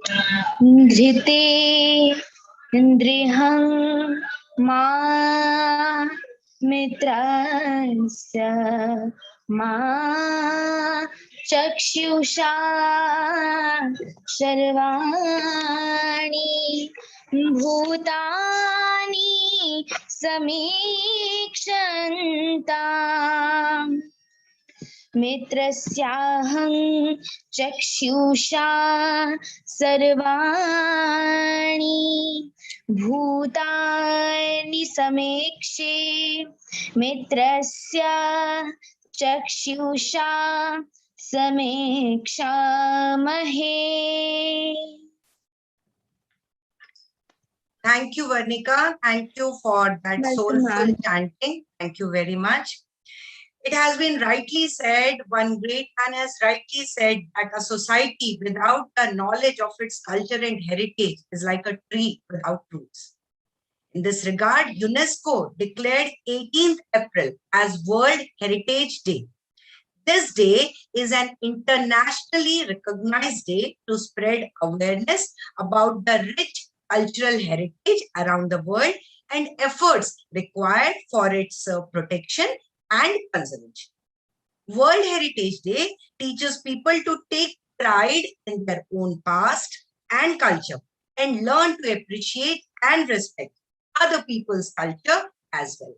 धृते इन्द्रियं मा मित्रस्य मा चक्षुषा सर्वाणि भूतानि समीक्षन्ताम् मित्रस्याहं चक्षुषा सर्वाणि भूतानि समीक्षे मित्रस्य चक्षुषा समीक्षामहे. Thank you, Varnika. Thank you for that soulful chanting. Thank you very much. It has been rightly said, one great man has rightly said that a society without the knowledge of its culture and heritage is like a tree without roots. In this regard, UNESCO declared 18th April as World Heritage Day. This day is an internationally recognized day to spread awareness about the rich cultural heritage around the world and efforts required for its protection and conservation. World Heritage Day teaches people to take pride in their own past and culture and learn to appreciate and respect other people's culture as well.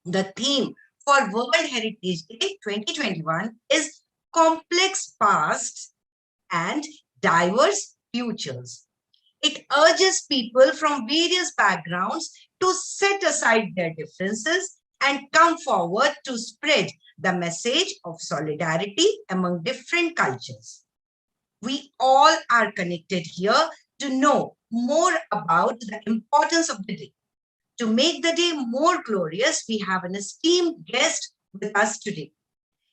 The theme for World Heritage Day 2021 is Complex Pasts and Diverse Futures. It urges people from various backgrounds to set aside their differences and come forward to spread the message of solidarity among different cultures. We all are connected here to know more about the importance of the day. To make the day more glorious, we have an esteemed guest with us today.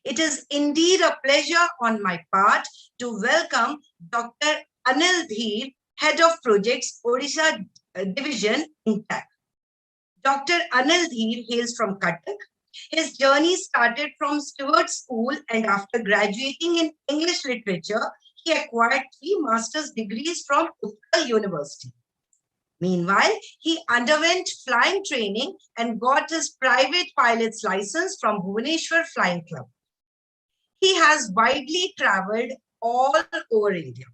It is indeed a pleasure on my part to welcome Dr. Anil Dheer, Head of Projects, Odisha Division, Intact. Dr. Anil Dheer hails from Cuttack. His journey started from Stewart School, and after graduating in English literature, he acquired 3 master's degrees from Utkal University. Meanwhile, he underwent flying training and got his private pilot's license from Bhubaneswar Flying Club. He has widely traveled all over India.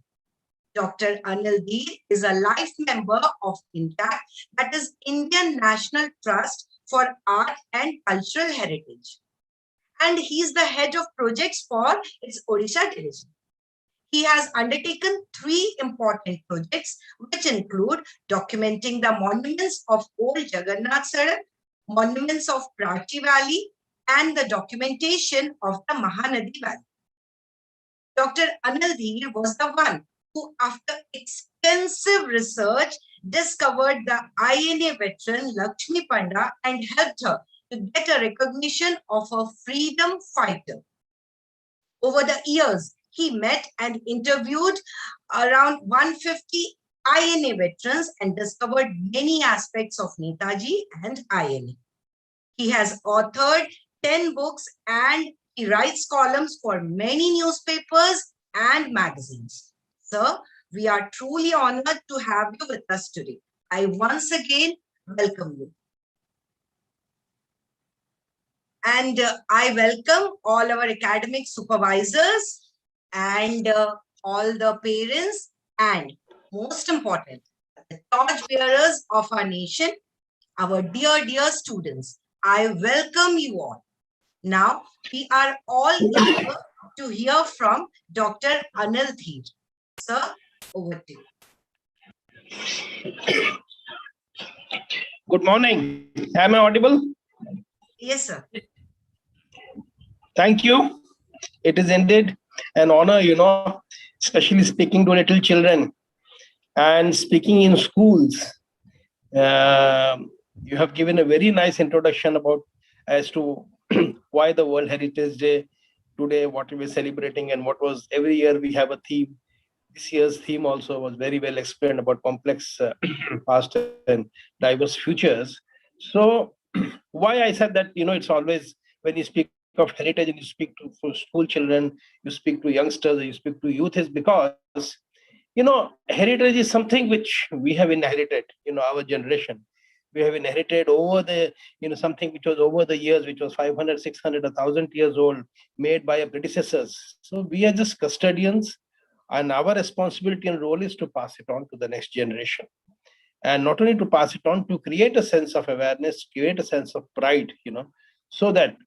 Dr. Anil Dheer is a life member of INTACT, that is Indian National Trust for Art and Cultural Heritage. And he is the head of projects for its Odisha division. He has undertaken 3 important projects, which include documenting the monuments of Old Jagannath Sadak, monuments of Prachi Valley, and the documentation of the Mahanadi Valley. Dr. Anil Dheer was the one who, after extensive research, discovered the INA veteran Lakshmi Panda and helped her to get a recognition of a freedom fighter. Over the years, he met and interviewed around 150 INA veterans and discovered many aspects of Netaji and INA. He has authored 10 books and he writes columns for many newspapers and magazines. Sir, we are truly honored to have you with us today. I once again welcome you. And I welcome all our academic supervisors and all the parents and most important, the torch bearers of our nation, our dear students. I welcome you all. Now, we are all eager to hear from Dr. Anil Dheer. Sir, over to you. Good morning. Am I audible? Yes, sir. Thank you. It is indeed an honor, especially speaking to little children and speaking in schools. You have given a very nice introduction about as to why the World Heritage Day today, what we're celebrating, and what was every year we have a theme. This year's theme also was very well explained about complex past and diverse futures. So why I said that, it's always when you speak of heritage and you speak to for school children, you speak to youngsters, you speak to youth, is because Heritage is something which we have inherited, our generation. We have inherited over the, something which was over the years, which was 500, 600, 1,000 years old, made by our predecessors. So we are just custodians, and our responsibility and role is to pass it on to the next generation. And not only to pass it on, to create a sense of awareness, create a sense of pride, so that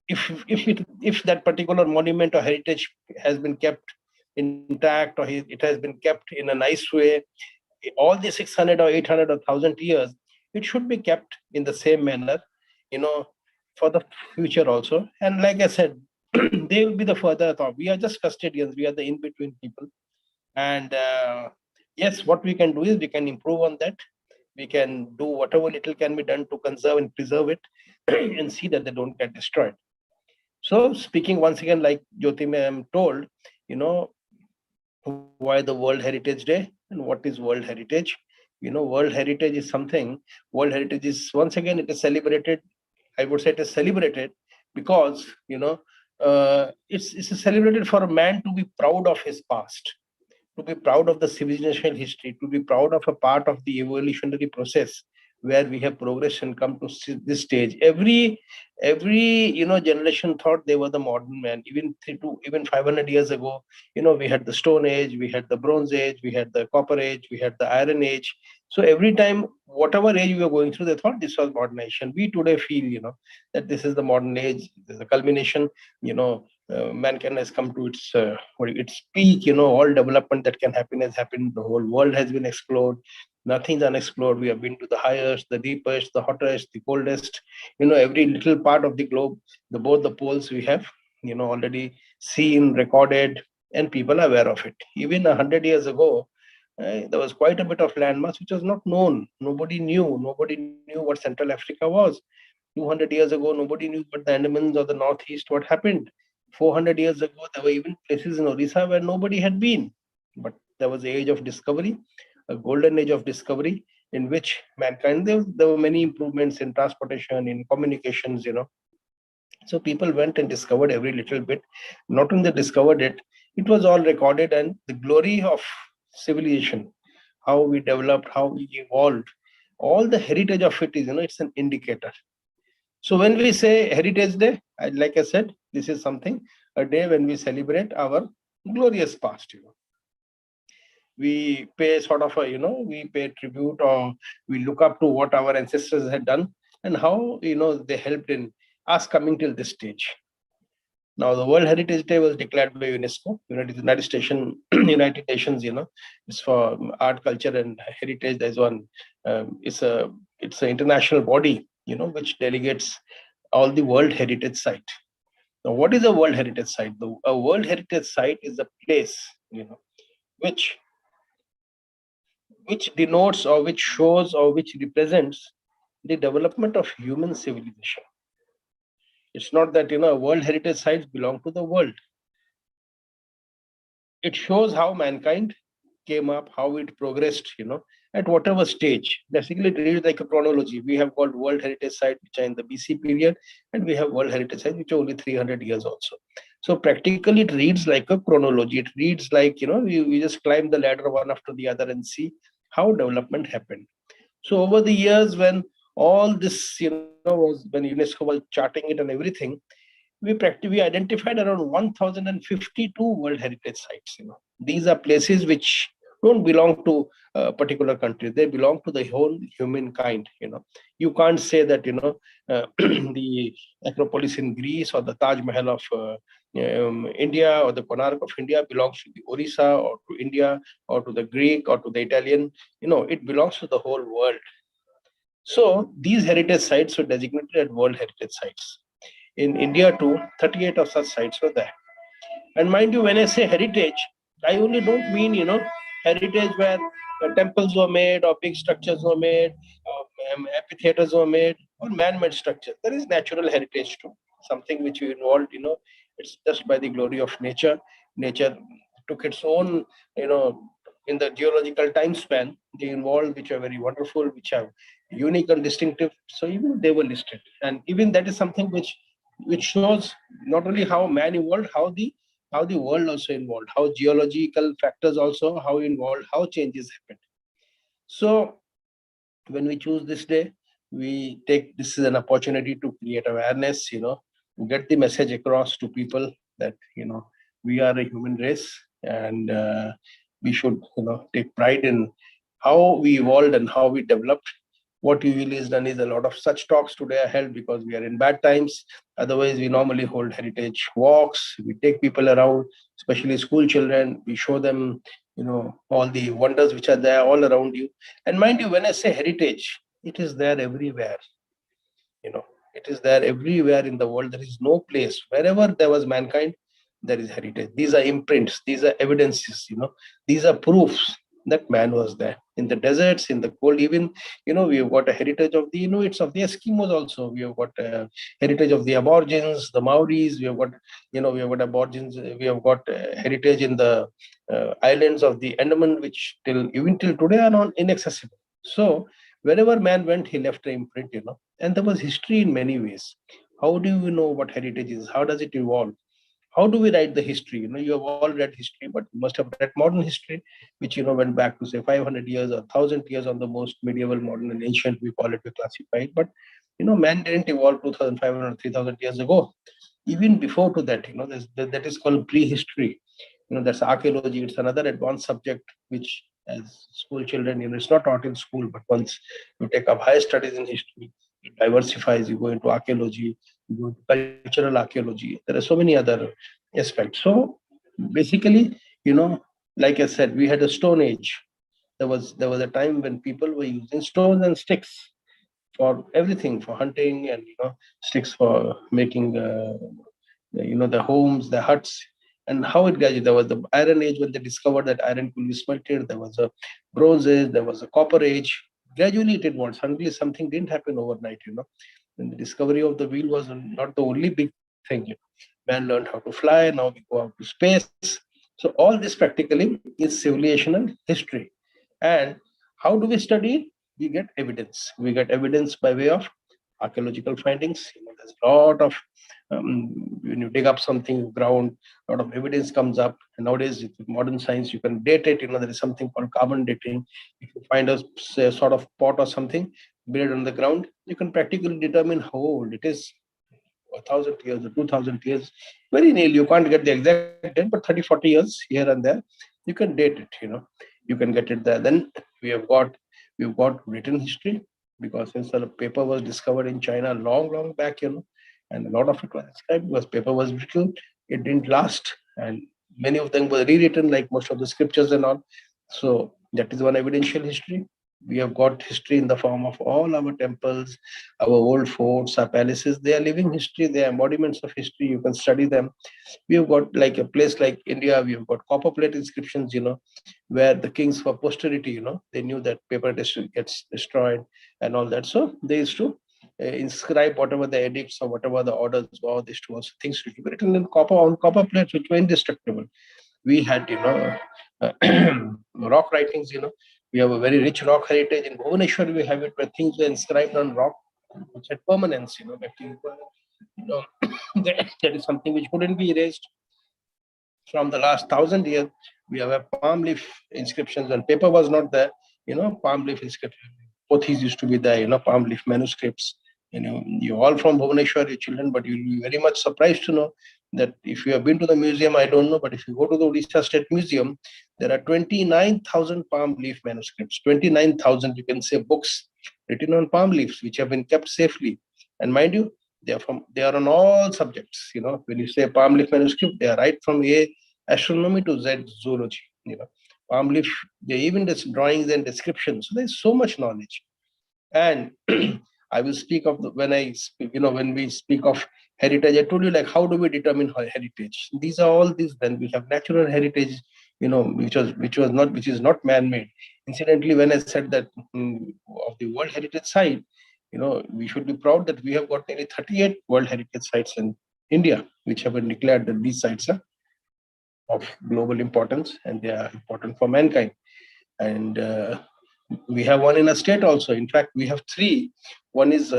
if that particular monument or heritage has been kept intact, or it has been kept in a nice way, all the 600 or 800 or 1,000 years, it should be kept in the same manner, you know for the future also. And like I said, they will be the further thought. We are just custodians, we are the in between people. And yes, what we can do is we can improve on that. We can do whatever little can be done to conserve and preserve it, and see that they don't get destroyed. So, speaking once again, like Jyoti ma'am told, you know, why the World Heritage Day and what is World Heritage? World Heritage is something. World Heritage is, once again, it is celebrated. I would say it is celebrated because it's celebrated for a man to be proud of his past, to be proud of the civilizational history, to be proud of a part of the evolutionary process where we have progressed and come to this stage. Every generation thought they were the modern man. Even 500 years ago, we had the Stone Age, we had the Bronze Age, we had the Copper Age, we had the Iron Age. So every time, whatever age we were going through, they thought this was modernization. We today feel, that this is the modern age. This is the culmination. Mankind has come to its peak. All development that can happen has happened. The whole world has been explored. Nothing's unexplored. We have been to the highest, the deepest, the hottest, the coldest. Every little part of the globe, both the poles we have, already seen, recorded, and people are aware of it. Even 100 years ago, there was quite a bit of landmass which was not known. Nobody knew. Nobody knew what Central Africa was. 200 years ago, nobody knew what the Andamans or the Northeast, what happened. 400 years ago, there were even places in Orissa where nobody had been. But there was the age of discovery, a golden age of discovery, in which mankind, there were many improvements in transportation, in communications. So people went and discovered every little bit. Not only they discovered it, it was all recorded, and the glory of civilization, how we developed, how we evolved, all the heritage of it is, it's an indicator. So when we say Heritage Day, like I said, this is something, a day when we celebrate our glorious past. We pay sort of we pay tribute, or we look up to what our ancestors had done and how, they helped in us coming till this stage. Now, the World Heritage Day was declared by UNESCO, United Nations. It's for art, culture, and heritage. There's one. It's an international body, which delegates all the World Heritage Site. Now, what is a World Heritage Site? A World Heritage Site is a place, which denotes, or which shows, or which represents the development of human civilization. It's not that World Heritage Sites belong to the world. It shows how mankind came up, how it progressed, at whatever stage. Basically, it reads like a chronology. We have got World Heritage Sites which are in the BC period, and we have World Heritage Sites which are only 300 years also. So practically, it reads like a chronology. It reads like, we just climb the ladder one after the other and see how development happened. So over the years, when all this, was when UNESCO was charting it and everything, we identified around 1,052 World Heritage Sites. These are places which don't belong to a particular country. They belong to the whole humankind. You can't say that the Acropolis in Greece or the Taj Mahal of India or the Konark of India belongs to the Orissa or to India or to the Greek or to the Italian. It belongs to the whole world. So these heritage sites were designated as World Heritage Sites. In India too, 38 of such sites were there. And mind you, when I say heritage, I only don't mean, heritage where temples were made or big structures were made, amphitheaters were made, or man-made structures. There is natural heritage too, something which you involved, it's just by the glory of nature. Nature took its own, in the geological time span, they involved, which are very wonderful, which are unique and distinctive. So even they were listed. And even that is something which shows not only how man evolved, how the how the world also involved, how geological factors also, how involved, how changes happened. So when we choose this day, we take this as an opportunity to create awareness, get the message across to people that, we are a human race, and we should, take pride in how we evolved and how we developed. What usually is done is a lot of such talks today are held because we are in bad times. Otherwise, we normally hold heritage walks. We take people around, especially school children. We show them, all the wonders which are there all around you. And mind you, when I say heritage, it is there everywhere. It is there everywhere in the world. There is no place wherever there was mankind, there is heritage. These are imprints, these are evidences, these are proofs that man was there in the deserts, in the cold. Even, we have got a heritage of the Inuits, of the Eskimos also. We have got a heritage of the Aborigines, the Maoris. We have got, we have got Aborigines. We have got heritage in the islands of the Andaman, which even till today are not inaccessible. So wherever man went, he left an imprint, and there was history in many ways. How do you know what heritage is? How does it evolve? How do we write the history? You have all read history, but you must have read modern history, which went back to say 500 years or 1,000 years on the most medieval, modern, and ancient. We call it, we classify it, but man didn't evolve 2,500, 3,000 years ago. Even before to that, that is called prehistory. That's archaeology. It's another advanced subject which, as school children, it's not taught in school, but once you take up higher studies in history, it diversifies. You go into archaeology, you go into cultural archaeology. There are so many other aspects. So basically, like I said, we had a stone age. There was a time when people were using stones and sticks for everything, for hunting, and sticks for making the homes, the huts. And how it gradually, there was the iron age when they discovered that iron could be smelted. There was a bronze age, there was a copper age. Gradually it evolved. Suddenly something didn't happen overnight. And the discovery of the wheel was not the only big thing. Man learned how to fly. Now we go out to space. So all this practically is civilizational history. And how do we study it? We get evidence. We get evidence by way of archaeological findings. There's a lot of, when you dig up something ground, a lot of evidence comes up. And nowadays, with modern science, you can date it. There is something called carbon dating. If you find a say, sort of pot or something buried on the ground, you can practically determine how old it is. 1,000 years or 2,000 years, very nearly. You can't get the exact date, but 30, 40 years here and there, you can date it. You can get it there. Then we have got we've got written history, because since the paper was discovered in China long, long back, and a lot of it was described because paper was brittle, it didn't last, and many of them were rewritten, like most of the scriptures and all. So that is one evidential history. We have got history in the form of all our temples, our old forts, our palaces. They are living history. They are embodiments of history. You can study them. We have got, like a place like India, we have got copper plate inscriptions, where the kings for posterity, they knew that paper gets destroyed and all that. So they used to inscribe whatever the edicts or whatever the orders were. They used to also things to be written in copper, on copper plates, which were indestructible. We had, rock writings. We have a very rich rock heritage in Bhubaneswar. We have it where things were inscribed on rock, which had permanence. That, that is something which couldn't be erased. From the last 1,000 years, we have a palm leaf inscriptions. When paper was not there, palm leaf inscriptions. Pothis used to be there, palm leaf manuscripts. You're all from Bhubaneswar, your children, but you'll be very much surprised to know that if you have been to the museum, I don't know, but if you go to the Odisha State Museum, there are 29,000 palm leaf manuscripts. 29,000, you can say, books written on palm leaves, which have been kept safely. And mind you, they are on all subjects. When you say palm leaf manuscript, they are right from A, astronomy, to Z, zoology. Palm leaf, they even drawings and descriptions. So there's so much knowledge. And I will speak of when we speak of heritage, I told you, like, how do we determine heritage? These are all these. Then we have natural heritage, which is not man-made. Incidentally, when I said that, of the World Heritage Site, we should be proud that we have got nearly 38 World Heritage Sites in India, which have been declared that these sites are of global importance and they are important for mankind. And we have one in a state also. In fact, we have three. One is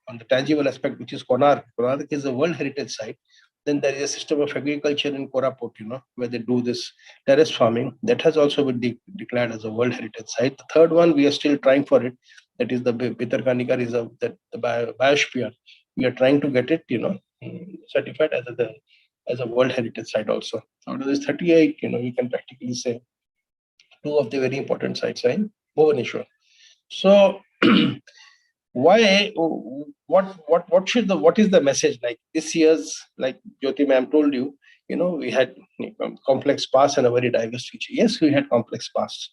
on the tangible aspect, which is Konark. Konark is a World Heritage Site. Then there is a system of agriculture in Koraput, where they do this terrace farming. That has also been declared as a World Heritage Site. The third one, we are still trying for it. That is the Bhitarkanika Reserve, that the biosphere. We are trying to get it, certified as a World Heritage Site also. Out of this 38, you can practically say two of the very important sites are in Bhubaneswar. So why what is the message? Like this year's, like Jyoti ma'am told you, we had complex past and a very diverse future. Yes, we had complex past.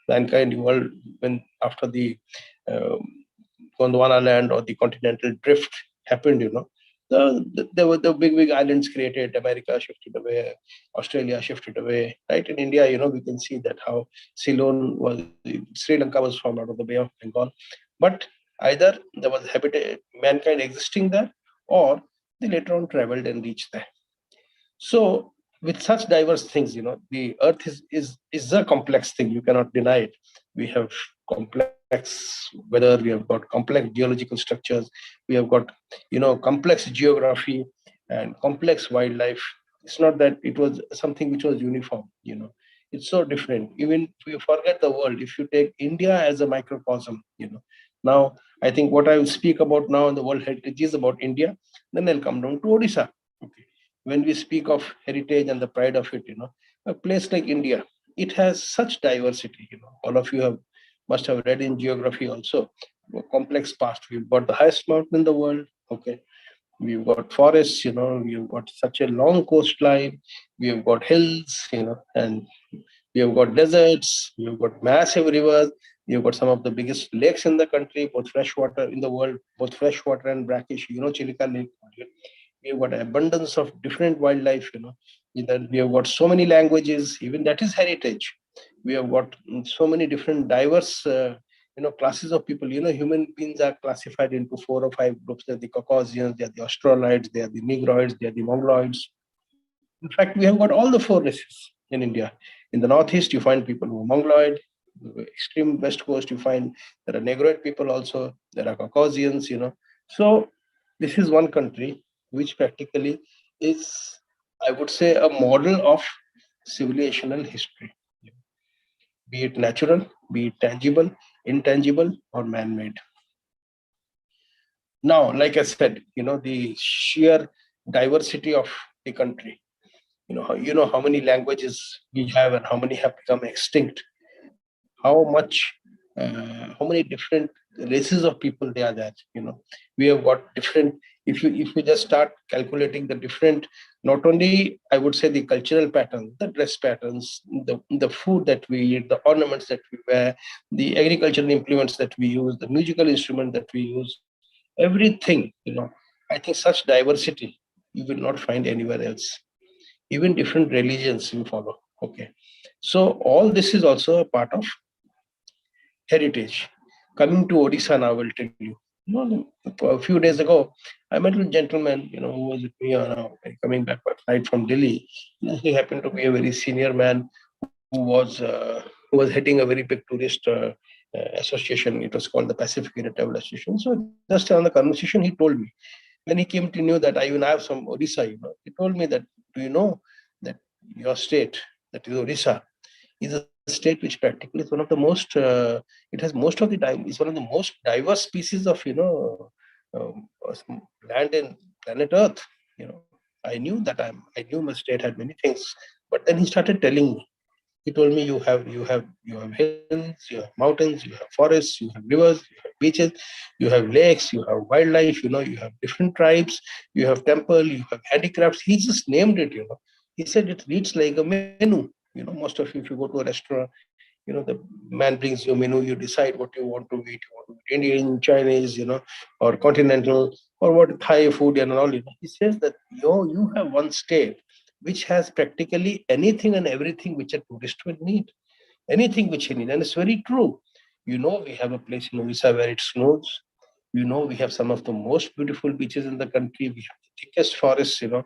Mankind evolved when after the um, Gondwana land or the continental drift happened. There were the big islands created. America shifted away, Australia shifted away. Right, in India, we can see that how Ceylon was, Sri Lanka was formed out of the Bay of Bengal. But either there was habitat, mankind existing there, or they later on traveled and reached there. So with such diverse things, the earth is a complex thing. You cannot deny it. We have complex weather, we have got complex geological structures, we have got, complex geography and complex wildlife. It's not that it was something which was uniform, it's so different. Even if you forget the world, if you take India as a microcosm, now I think what I will speak about now in the World Heritage is about India. Then I'll come down to Odisha. Okay, when we speak of heritage and the pride of it, a place like India, it has such diversity. All of you must have read in geography also. A complex past. We've got the highest mountain in the world. Okay, we've got forests. We've got such a long coastline. We have got hills. And we have got deserts. We have got massive rivers. We have got some of the biggest lakes in the country, both freshwater in the world, both freshwater and brackish. Chilika Lake. We have got an abundance of different wildlife. Then we have got so many languages. Even that is heritage. We have got so many different diverse, classes of people. Human beings are classified into 4 or 5 groups. They're the Caucasians, they're the Australoids, they are the Negroids, they are the Mongoloids. In fact, we have got all the 4 races in India. In the northeast, you find people who are Mongoloid. Extreme west coast, you find there are Negroid people also. There are Caucasians. So this is one country which practically is, I would say, a model of civilizational history, be it natural, be it tangible, intangible, or man-made. Now, like I said, the sheer diversity of the country. How many languages we have and how many have become extinct. How many different races of people there are there. We have got different. If you just start calculating the different, not only I would say the cultural patterns, the dress patterns, the food that we eat, the ornaments that we wear, the agricultural implements that we use, the musical instrument that we use, everything. I think such diversity you will not find anywhere else. Even different religions you follow. Okay, so all this is also a part of heritage. Coming to Odisha now, I will tell you. A few days ago, I met a gentleman, who was with me on coming back by flight from Delhi. He happened to be a very senior man who was heading a very big tourist association. It was called the Pacific Area Travel Association. So just on the conversation, he told me, when he came to know that I even have some Odisha, he told me that, do you know that your state, that is Odisha, is a state which practically is one of the most it has most of the time is one of the most diverse species of land in planet Earth. I knew my state had many things, but then he started telling me. He told me, you have hills, you have mountains, you have forests, you have rivers, you have beaches, you have lakes, you have wildlife, you have different tribes, you have temple, you have handicrafts. He just named it. He said it reads like a menu. Most of you, if you go to a restaurant, the man brings you a menu, you decide what you want to eat. You want to eat Indian, Chinese, or continental, or what Thai food and all. He says that you have one state which has practically anything and everything which a tourist will need. Anything which he needs. And it's very true. We have a place in Odisha where it snows. We have some of the most beautiful beaches in the country. We have the thickest forests. That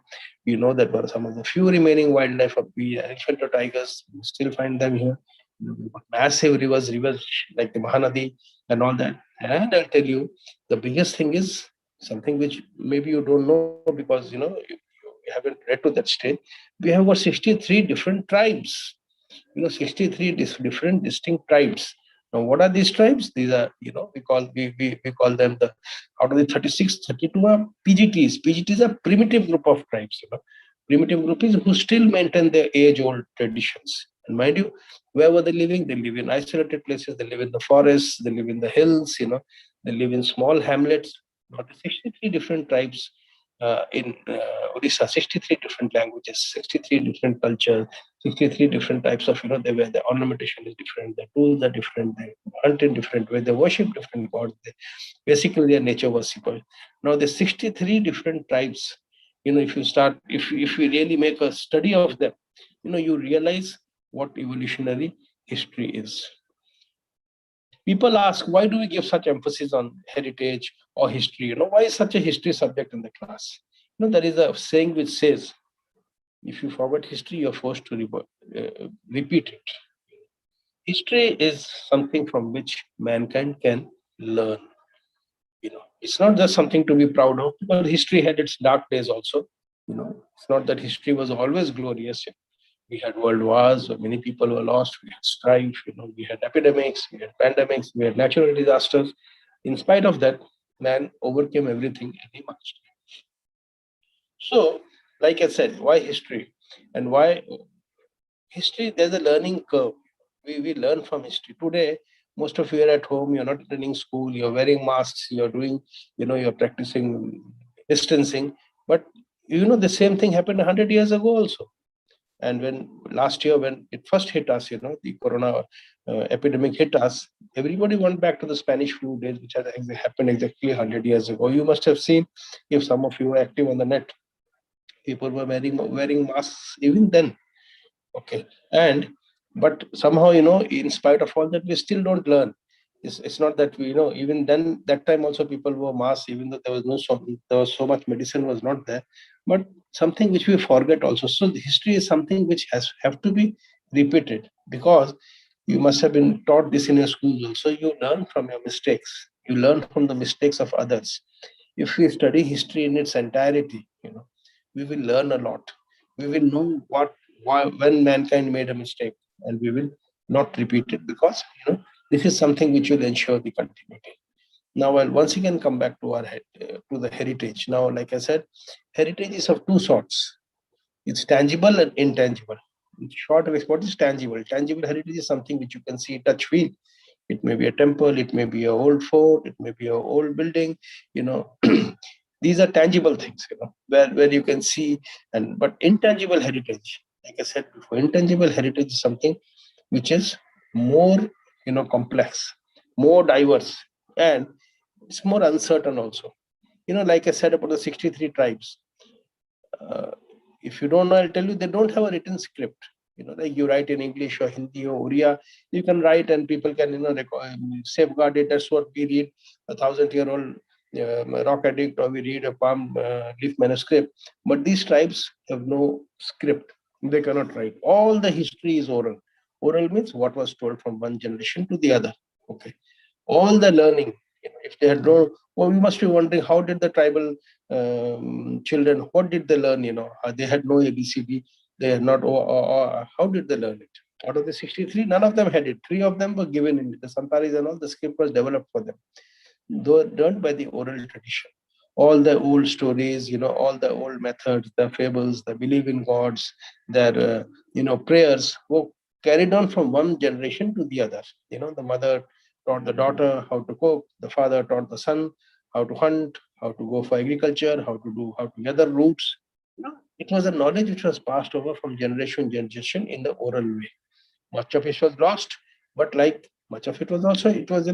were some of the few remaining wildlife of the elephant or tigers. You still find them here. We've got massive rivers like the Mahanadi and all that. And I'll tell you, the biggest thing is something which maybe you don't know, because we haven't read to that stage. We have about 63 different tribes. 63 different distinct tribes. Now, what are these tribes? These are, we call them the, out of the 36, 32 are PGTs. PGTs are primitive group of tribes. Primitive group is who still maintain their age-old traditions. And mind you, where were they living? They live in isolated places. They live in the forests. They live in the hills. They live in small hamlets. Now, the 63 different tribes in Odisha, 63 different languages, 63 different cultures, 63 different types of, the ornamentation is different, the tools are different, they hunt in different way, they worship different gods. Basically, they are nature worshippers. Now, the 63 different tribes, if you really make a study of them, you realize what evolutionary history is. People ask, why do we give such emphasis on heritage or history? Why is such a history subject in the class? There is a saying which says, if you forget history, you're forced to repeat it. History is something from which mankind can learn. It's not just something to be proud of, because history had its dark days also. It's not that history was always glorious. We had world wars, many people were lost, we had strife, we had epidemics, we had pandemics, we had natural disasters. In spite of that, man overcame everything and he marched. So, like I said, why history? And why history? There's a learning curve. We learn from history. Today, most of you are at home, you're not attending school, you're wearing masks, you're doing, you're practicing distancing. But the same thing happened 100 years ago also. And when last year, when it first hit us, the corona epidemic hit us, everybody went back to the Spanish flu days, which had happened exactly 100 years ago. You must have seen, if some of you were active on the net, people were wearing masks even then. Okay. But somehow, in spite of all that, we still don't learn. It's not that we, even then, that time also people wore masks, even though there was so much medicine was not there. But something which we forget also. So the history is something which have to be repeated, because you must have been taught this in your schools also. You learn from your mistakes. You learn from the mistakes of others. If we study history in its entirety, we will learn a lot. We will know when mankind made a mistake, and we will not repeat it, because this is something which will ensure the continuity. Now, I'll once again come back to to the heritage. Now, like I said, heritage is of two sorts. It's tangible and intangible. In short, what is tangible? Tangible heritage is something which you can see, touch, feel. It may be a temple, it may be an old fort, it may be an old building. These are tangible things, where you can see. But intangible heritage, like I said before, intangible heritage is something which is more, complex, more diverse, and it's more uncertain also. Like I said about the 63 tribes. Uh, if you don't know, I'll tell you, they don't have a written script. Like you write in English or Hindi or Oriya, you can write and people can, safeguard it. That's what we read, 1,000-year-old rock addict, or we read a palm leaf manuscript. But these tribes have no script. They cannot write. All the history is oral. Oral means what was told from one generation to the other. Okay. All the learning, if they had no, well, we must be wondering, how did the tribal children, what did they learn? They had no ABCD, they had not, how did they learn it? Out of the 63, none of them had it. 3 of them were given in the Santaris, and all the script was developed for them. Though learned by the oral tradition. All the old stories, all the old methods, the fables, the belief in gods, their, prayers were carried on from one generation to the other. The mother taught the daughter how to cook, the father taught the son how to hunt, how to go for agriculture, how to gather roots. It was a knowledge which was passed over from generation to generation in the oral way. Much of it was lost, but like much of it was also, it was,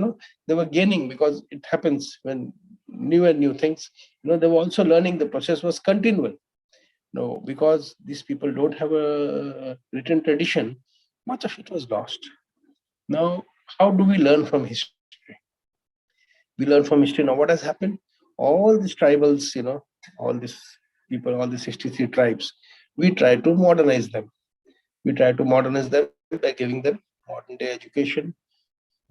they were gaining, because it happens when new and new things, they were also learning. The process was continual. No, because these people don't have a written tradition, much of it was lost. Now, how do we learn from history? We learn from history. Now, what has happened? All these tribals, all these people, all the 63 tribes, we try to modernize them. We try to modernize them by giving them modern day education,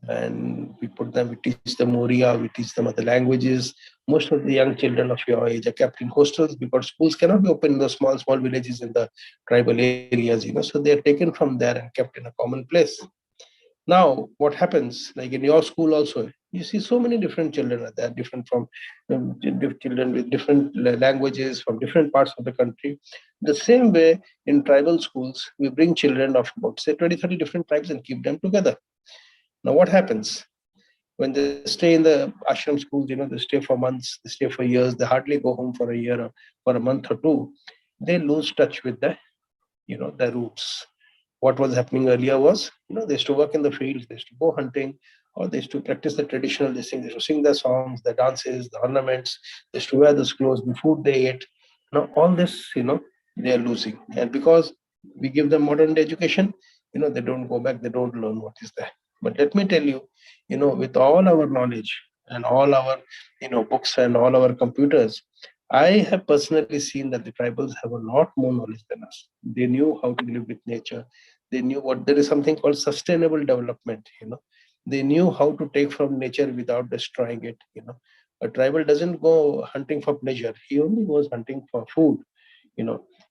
and we teach them Oriya, we teach them other languages. Most of the young children of your age are kept in hostels because schools cannot be open in the small villages in the tribal areas, so they are taken from there and kept in a common place. Now, what happens, like in your school also, you see so many different children are there, different from children with different languages from different parts of the country. The same way in tribal schools, we bring children of about say 20, 30 different tribes and keep them together. Now, what happens? When they stay in the ashram schools, they stay for months, they stay for years, they hardly go home for a year or for a month or two. They lose touch with the roots. What was happening earlier was, they used to work in the fields, they used to go hunting, or they used to practice the traditional this thing, they used to sing their songs, their dances, the ornaments, they used to wear those clothes, the food they ate. Now all this, they are losing. And because we give them modern day education, they don't go back, they don't learn what is there. But let me tell you, with all our knowledge and all our, books and all our computers, I have personally seen that the tribals have a lot more knowledge than us. They knew how to live with nature. They knew what there is something called sustainable development. They knew how to take from nature without destroying it. A tribal doesn't go hunting for pleasure. He only goes hunting for food.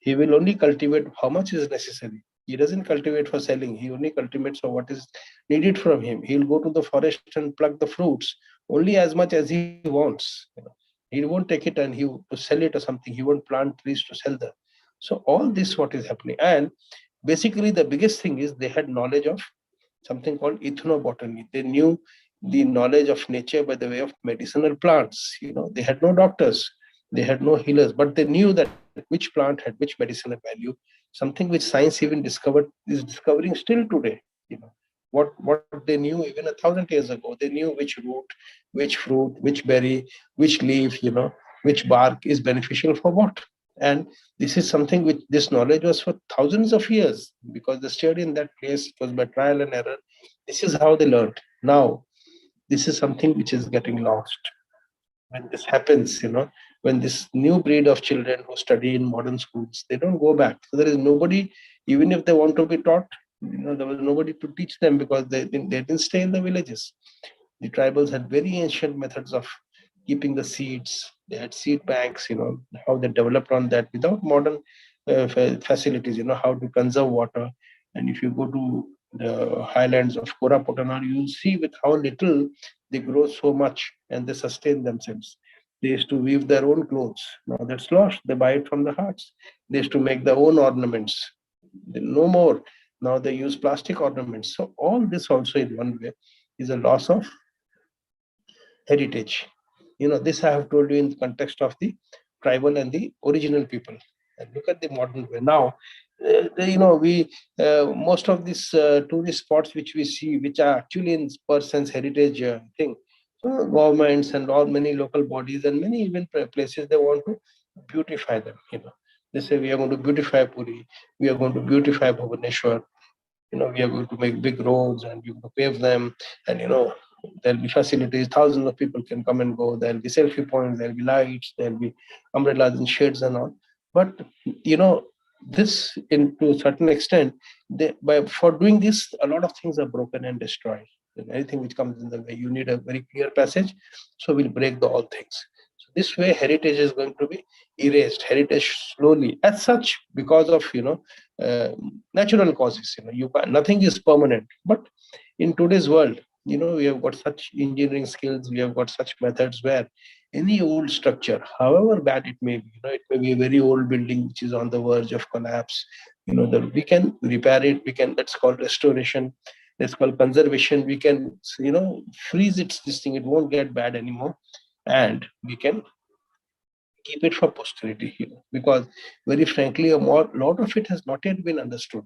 He will only cultivate how much is necessary. He doesn't cultivate for selling. He only cultivates for what is needed from him. He'll go to the forest and pluck the fruits only as much as he wants. He won't take it and to sell it or something. He won't plant trees to sell them. So all this what is happening. And basically the biggest thing is they had knowledge of something called ethnobotany. They knew the knowledge of nature by the way of medicinal plants. They had no doctors, they had no healers, but they knew that which plant had which medicinal value, something which science even discovered is discovering still today. What they knew even 1,000 years ago, they knew which root, which fruit, which berry, which leaf, which bark is beneficial for what. And this is something which this knowledge was for thousands of years because they stayed in that place. It was by trial and error. This is how they learned. Now, this is something which is getting lost. When this happens, when this new breed of children who study in modern schools, they don't go back. So there is nobody, even if they want to be taught, there was nobody to teach them because they didn't stay in the villages. The tribals had very ancient methods of keeping the seeds. They had seed banks, how they developed on that without modern facilities, how to conserve water. And if you go to the highlands of Koraput and all, you'll see with how little they grow so much and they sustain themselves. They used to weave their own clothes. Now that's lost. They buy it from the huts. They used to make their own ornaments. No more. Now they use plastic ornaments. So all this also in one way is a loss of heritage. This I have told you in the context of the tribal and the original people. And look at the modern way now. We most of these tourist spots which we see, which are actually in person's heritage thing. So governments and all many local bodies and many even places they want to beautify them. They say we are going to beautify Puri, we are going to beautify Bhubaneswar, we are going to make big roads and we're going to pave them, and there'll be facilities, thousands of people can come and go, there'll be selfie points, there'll be lights, there'll be umbrellas and shades and all. But this in to a certain extent, for doing this a lot of things are broken and destroyed. And anything which comes in the way, you need a very clear passage, so we'll break all things. So this way heritage is going to be erased, heritage slowly as such, because of uh, natural causes. Nothing is permanent. But in today's world, we have got such engineering skills, we have got such methods where any old structure, however bad it may be, it may be a very old building which is on the verge of collapse, that we can repair it, we can, that's called restoration, that's called conservation. We can freeze it, this thing, it won't get bad anymore, and we can keep it for posterity, because very frankly, lot of it has not yet been understood.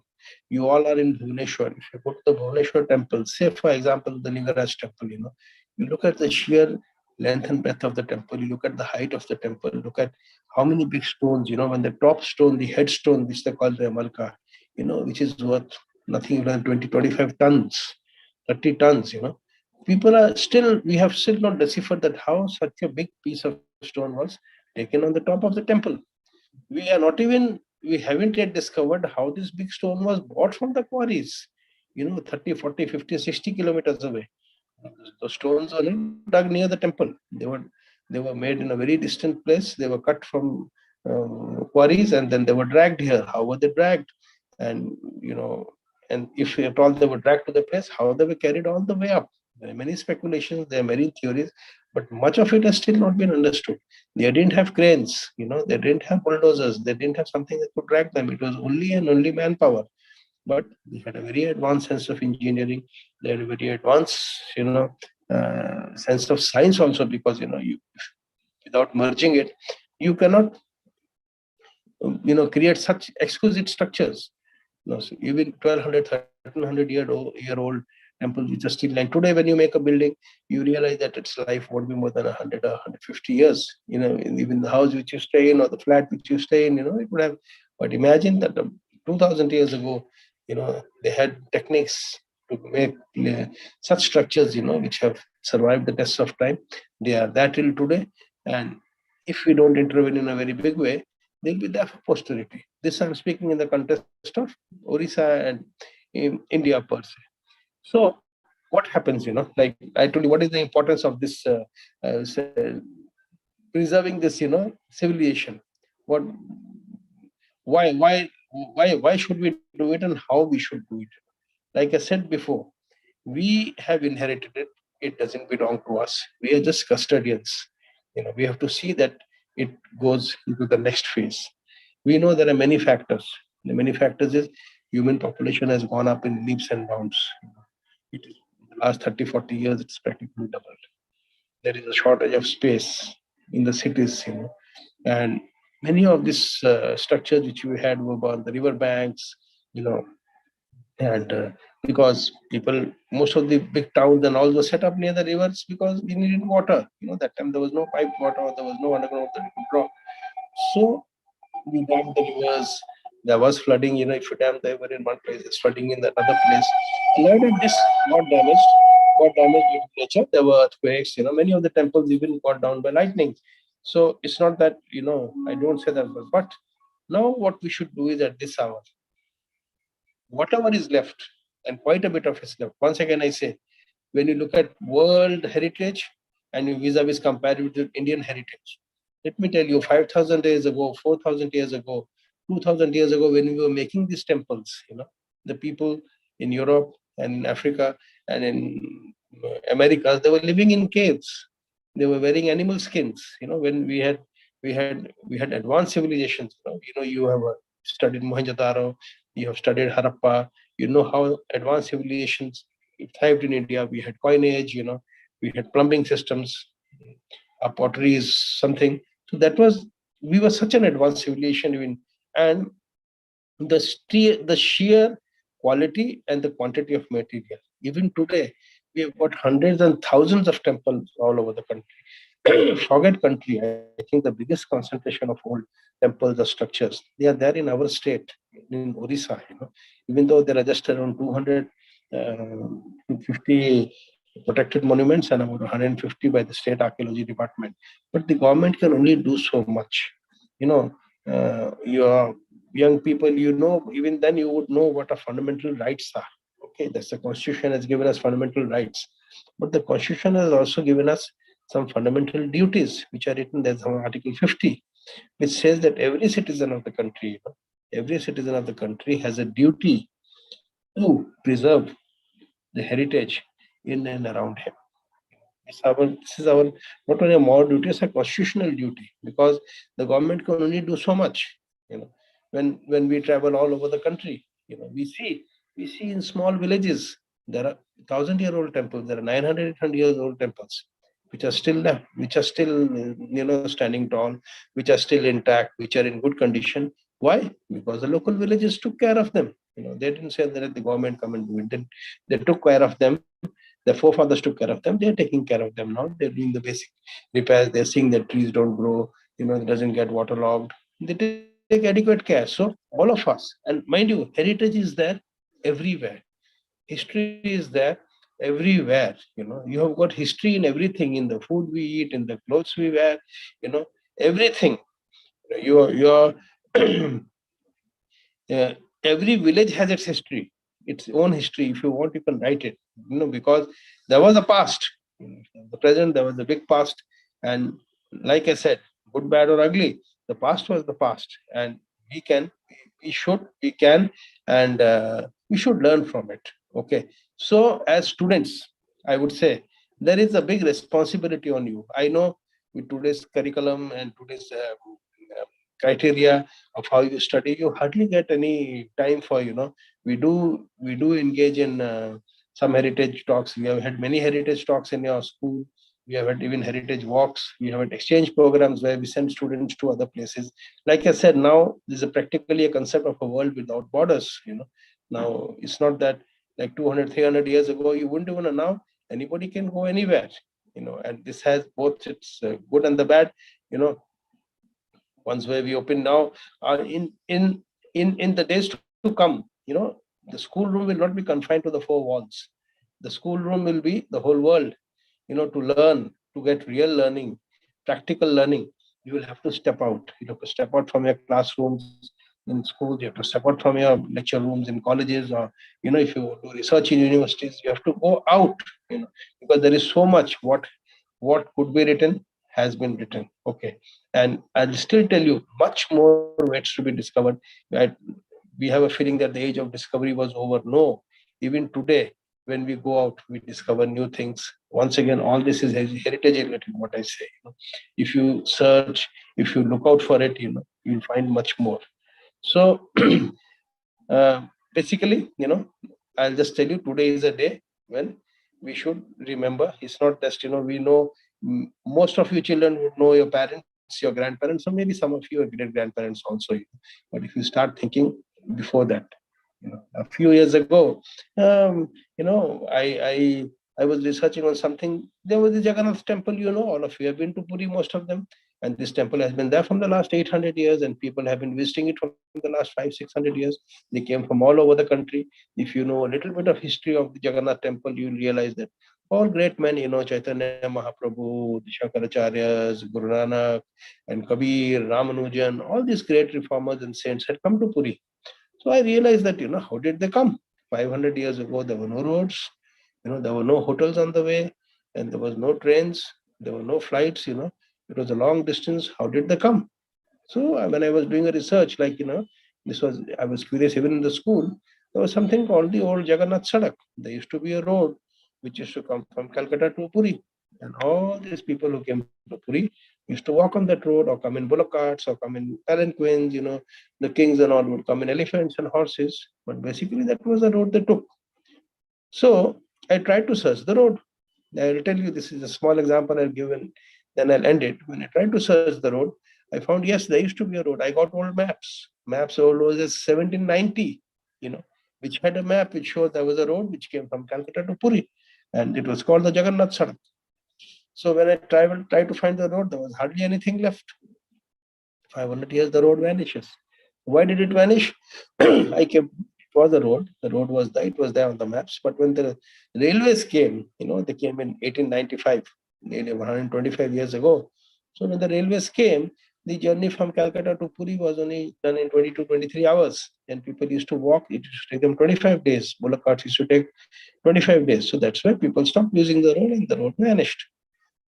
You all are in Bhubaneswar. If you go to the Bhubaneswar temple, say for example the Lingaraj temple, you look at the sheer length and breadth of the temple, you look at the height of the temple, look at how many big stones, when the top stone, the headstone, which they call the Amalka, which is worth nothing less than 20, 25 tons, 30 tons, people are still, we have still not deciphered that how such a big piece of stone was taken on the top of the temple. We are not even, we haven't yet discovered how this big stone was bought from the quarries, 30, 40, 50, 60 kilometers away. The stones were dug near the temple. They were made in a very distant place. They were cut from quarries, and then they were dragged here. How were they dragged? And and if at all they were dragged to the place, how they were carried all the way up? There are many speculations. There are many theories, but much of it has still not been understood. They didn't have cranes. They didn't have bulldozers. They didn't have something that could drag them. It was only and only manpower, but they had a very advanced sense of engineering. They had a very advanced sense of science also, because without merging it, you cannot create such exquisite structures. So even 1200 1300-year-old temples which are still lying today, when you make a building, you realize that its life won't be more than 100 or 150 years. Even the house which you stay in, or the flat which you stay in, it would have. But imagine that 2000 years ago, they had techniques to make such structures, which have survived the test of time. They are that till today, and if we don't intervene in a very big way, they'll be there for posterity. This I'm speaking in the context of Orissa and in India per se. So what happens, like I told you, what is the importance of this preserving this, civilization? What, why, why, why should we do it, and how we should do it? Like I said before, we have inherited it. It doesn't belong to us. We are just custodians. We have to see that it goes into the next phase. We know there are many factors. The many factors is human population has gone up in leaps and bounds. It is in the last 30, 40 years, it's practically doubled. There is a shortage of space in the cities, and many of these structures which we had were on the river banks, you know, and because people, most of the big towns and all were set up near the rivers because we needed water. That time there was no piped water, or there was no underground that you could draw. So we dammed the rivers. There was flooding. If you dam the river in one place, it's flooding in another place. A lot of this got damaged due to nature. There were earthquakes. Many of the temples even got down by lightning. So it's not that, I don't say that, but now what we should do is at this hour, whatever is left, and quite a bit of is left. Once again, I say, when you look at world heritage and you vis-a-vis compare it with Indian heritage, let me tell you, 5,000 years ago, 4,000 years ago, 2,000 years ago, when we were making these temples, the people in Europe and in Africa and in America, they were living in caves. They were wearing animal skins. When we had advanced civilizations. You have studied Mohenjo-daro, you have studied Harappa. You know how advanced civilizations thrived in India. We had coinage. We had plumbing systems. Our pottery is something. So we were such an advanced civilization, and the sheer quality and the quantity of material. Even today, we have got hundreds and thousands of temples all over the country. Forget country. I think the biggest concentration of old temples or structures, they are there in our state, in Orissa. Even though there are just around 250 protected monuments and about 150 by the state archaeology department, but the government can only do so much. Your young people, even then you would know what our fundamental rights are. Okay, that's the constitution has given us fundamental rights, but the constitution has also given us some fundamental duties which are written. There's Article 50, which says that every citizen of the country, every citizen of the country has a duty to preserve the heritage in and around him. This is our not only a moral duty, it's a constitutional duty, because the government can only do so much. When we travel all over the country, we see in small villages there are 1,000-year-old temples, there are 900, 800-year-old temples, which are still left, which are still standing tall, which are still intact, which are in good condition. Why? Because the local villages took care of them. They didn't say that the government come and do it. They took care of them. Their forefathers took care of them. They're taking care of them now. They're doing the basic repairs. They're seeing that trees don't grow. It doesn't get waterlogged. They take adequate care. So all of us, and mind you, heritage is there everywhere. History is there everywhere. You have got history in everything, in the food we eat, in the clothes we wear. Everything. Your every village has its history, its own history. If you want, you can write it. because there was a past. The present, there was a big past, and like I said, good, bad, or ugly, the past was the past, and we can, we can, and we should learn from it. Okay, so as students, I would say there is a big responsibility on you. I know with today's curriculum and today's criteria of how you study, you hardly get any time for, we do engage in some heritage talks. We have had many heritage talks in your school. We have had even heritage walks. We have had exchange programs where we send students to other places. Like I said, now there's practically a concept of a world without borders. Now it's not that like 200, 300 years ago, you wouldn't even know. Now anybody can go anywhere. And this has both its good and the bad. You know, Ones where we open now, in the days to come, the school room will not be confined to the four walls. The school room will be the whole world. To learn, to get real learning, practical learning, you will have to step out. You have to step out from your classrooms in schools. You have to step out from your lecture rooms in colleges, or if you do research in universities, you have to go out. Because there is so much what could be written has been written. Okay, and I'll still tell you much more ways to be discovered. I, we have a feeling that the age of discovery was over. No, even today, when we go out, we discover new things. Once again, all this is heritage related. What I say, if you search, if you look out for it, you'll find much more. So, basically, I'll just tell you, today is a day when we should remember. It's not just, we know, most of you children would know your parents, your grandparents, or maybe some of you are great grandparents also. But if you start thinking before that, a few years ago, I was researching on something. There was the Jagannath temple. All of you have been to Puri, most of them, and this temple has been there from the last 800 years, and people have been visiting it from the last 500-600 years. They came from all over the country. If you know a little bit of history of the Jagannath temple, you'll realize that all great men, Chaitanya Mahaprabhu, the Shankaracharyas, Guru Nanak, and Kabir, Ramanujan, all these great reformers and saints had come to Puri. So I realized that, how did they come? 500 years ago, there were no roads, there were no hotels on the way, and there was no trains, there were no flights, it was a long distance. How did they come? So when I was doing a research, like, I was curious, even in the school, there was something called the old Jagannath Sadak. There used to be a road which used to come from Calcutta to Puri. And all these people who came to Puri used to walk on that road, or come in bullock carts, or come in palanquins. The kings and all would come in elephants and horses. But basically, that was the road they took. So I tried to search the road. I will tell you, this is a small example I'll give, and then I'll end it. When I tried to search the road, I found, yes, there used to be a road. I got old maps. Maps old was as 1790, which had a map which showed there was a road which came from Calcutta to Puri, and it was called the Jagannath Sadak. So when I tried to find the road, there was hardly anything left. 500 years, the road vanishes. Why did it vanish? I kept, it was a road. The road was there. It was there on the maps. But when the railways came, they came in 1895, nearly 125 years ago. So when the railways came, the journey from Calcutta to Puri was only done in 22, 23 hours. And people used to walk. It used to take them 25 days. Bullock carts used to take 25 days. So that's why people stopped using the road, and the road vanished.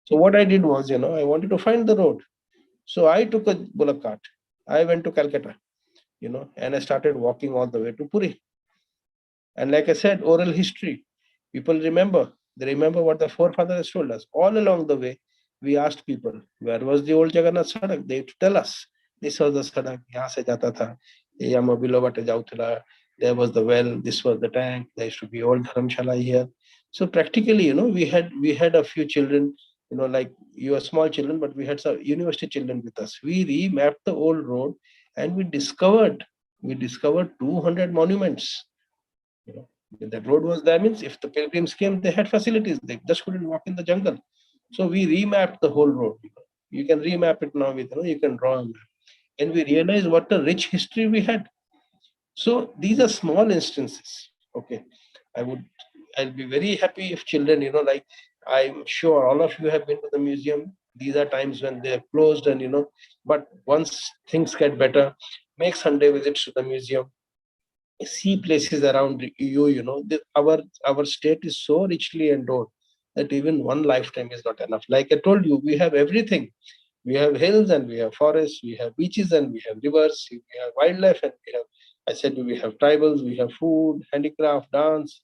So what I did was, I wanted to find the road. So I took a bullock cart. I went to Calcutta, and I started walking all the way to Puri. And like I said, oral history, people remember. They remember what the forefathers told us. All along the way, we asked people, where was the old Jagannath Sadak? They to tell us, this was the Sadak, yahan se jata tha, yama bilawate jautila. There was the well, this was the tank, there used to be old dharamshala here. So practically, we had a few children, like you are small children, but we had some university children with us. We remapped the old road, and we discovered 200 monuments. If that road was there, means if the pilgrims came, they had facilities. They just couldn't walk in the jungle. So we remapped the whole road. You can remap it now with, you can draw a map. And we realized what a rich history we had. So these are small instances. Okay. I'll be very happy if children, like, I'm sure all of you have been to the museum. These are times when they're closed, and but once things get better, make Sunday visits to the museum. see places around you, our state is so richly endowed that even one lifetime is not enough. Like I told you, we have everything. We have hills and we have forests, we have beaches and we have rivers, we have wildlife and we have, I said, we have tribals, we have food, handicraft, dance,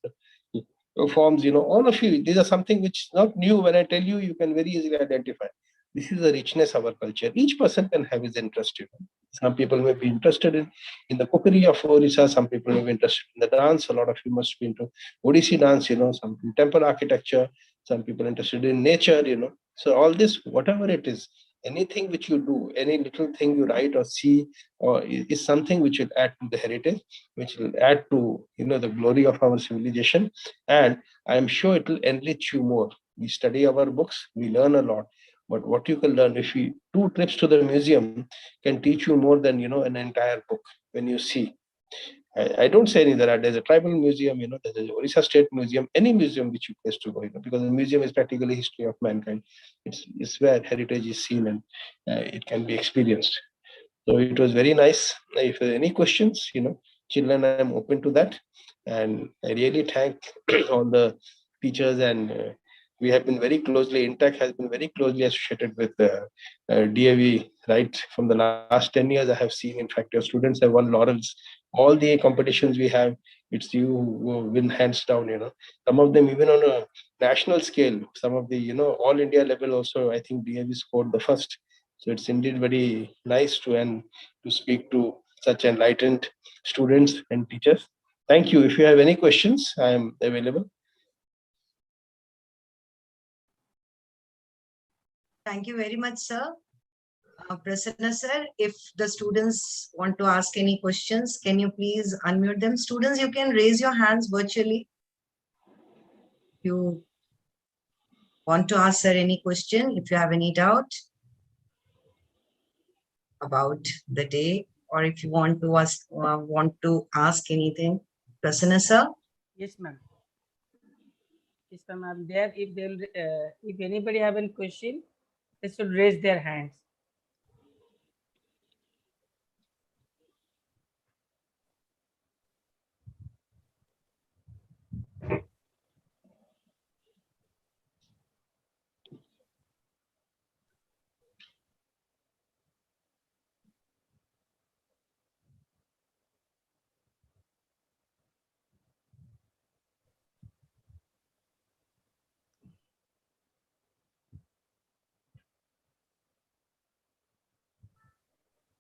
forms, all of you. These are something which is not new. When I tell you, you can very easily identify. This is the richness of our culture. Each person can have his interest. Some people may be interested in the cookery of Orissa. Some people may be interested in the dance. A lot of you must be into Odissi dance. Some temple architecture. Some people interested in nature. So all this, whatever it is, anything which you do, any little thing you write or see, or is something which will add to the heritage, which will add to the glory of our civilization, and I am sure it will enrich you more. We study our books, we learn a lot, but what you can learn, if you 2 trips to the museum can teach you more than an entire book. When you see, I don't say any there. There's a tribal museum, there's a Orissa State Museum, any museum which you place to go, because the museum is practically history of mankind. It's where heritage is seen and it can be experienced. So it was very nice. If there are any questions, children, I'm open to that. And I really thank all the teachers, and we have been very closely, INTAC has been very closely associated with dAY, right? From the last 10 years, I have seen, in fact, your students have won laurels. All the competitions we have, it's you who win hands down, Some of them even on a national scale, some of the, all India level also, I think dAY scored the first. So it's indeed very nice to speak to such enlightened students and teachers. Thank you. If you have any questions, I am available. Thank you very much, sir. Prasanna sir, if the students want to ask any questions, can you please unmute them? Students, you can raise your hands virtually. You want to ask sir any question, if you have any doubt about the day, or if you want to ask anything. Prasanna sir? Yes, ma'am. Yes, ma'am. I'm there. If anybody have any question, they should raise their hands.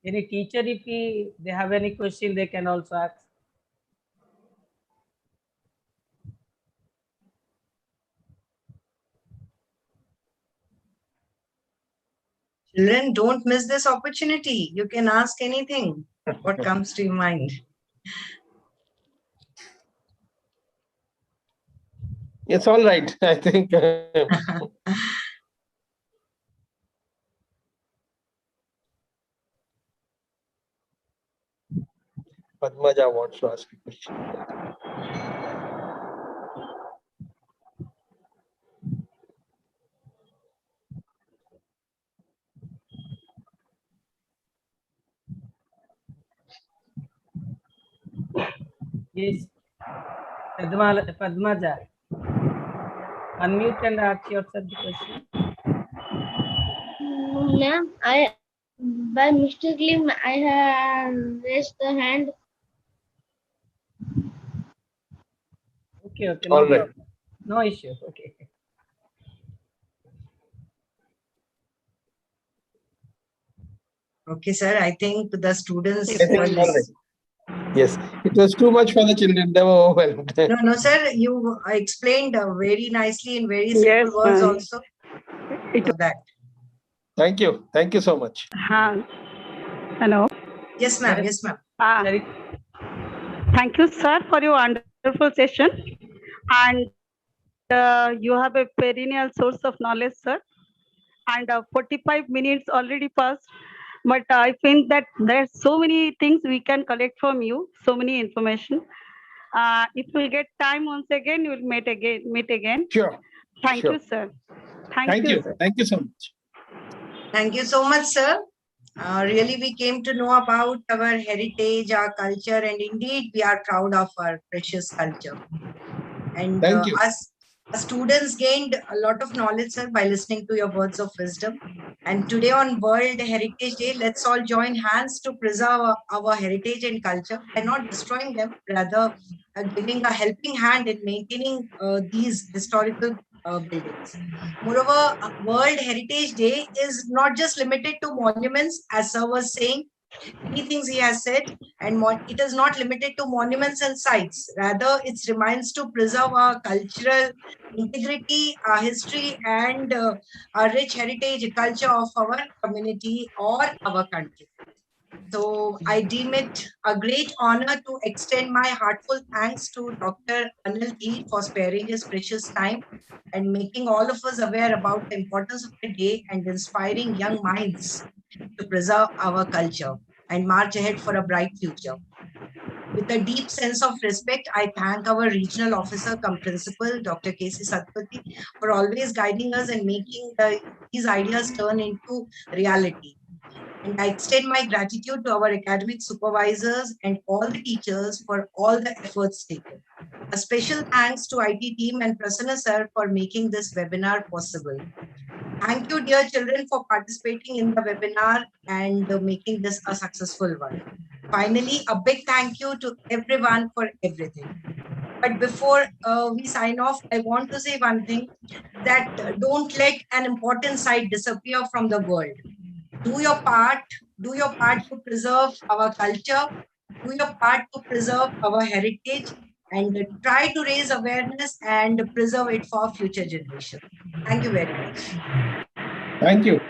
Any teacher, if they have any question, they can also ask. Children, don't miss this opportunity. You can ask anything, what comes to your mind. It's all right, I think. Padmaja wants to ask a question. Yes. Padmaja. Unmute and ask yourself the question. Ma'am, by mistakenly I have raised the hand. Okay, okay. All right. No issue. Okay. Okay, sir. I think the students. I think all right. Yes, it was too much for the children. They were overwhelmed. No, sir. You explained very nicely in very simple words also. So that. Thank you. Thank you so much. Hello. Yes, ma'am. Yes, ma'am. Thank you, sir, for your wonderful session. And you have a perennial source of knowledge, sir. And 45 minutes already passed. But I think that there's so many things we can collect from you, so many information. If we get time once again, we'll meet again. Sure. Thank Sure. you, sir. Thank you. Sir. Thank you so much. Thank you so much, sir. Really, we came to know about our heritage, our culture, and indeed, we are proud of our precious culture. And Thank you. us students gained a lot of knowledge, sir, by listening to your words of wisdom. And today on World Heritage Day, let's all join hands to preserve our heritage and culture by not destroying them, rather giving a helping hand in maintaining these historical buildings. Moreover, World Heritage Day is not just limited to monuments, as sir was saying, many things he has said, and it is not limited to monuments and sites. Rather, it reminds to preserve our cultural integrity, our history, and our rich heritage culture of our community or our country. So I deem it a great honor to extend my heartfelt thanks to Dr. Anil Dheer for sparing his precious time and making all of us aware about the importance of the day and inspiring young minds to preserve our culture and march ahead for a bright future. With a deep sense of respect, I thank our regional officer cum principal, Dr. K.C. Satpathy, for always guiding us and making these ideas turn into reality. And I extend my gratitude to our academic supervisors and all the teachers for all the efforts taken. A special thanks to IT team and Prasanna sir for making this webinar possible. Thank you, dear children, for participating in the webinar and making this a successful one. Finally, a big thank you to everyone for everything. But before we sign off, I want to say one thing, that don't let an important site disappear from the world. Do your part, do your part to preserve our culture, do your part to preserve our heritage, and try to raise awareness and preserve it for future generations. Thank you very much. Thank you.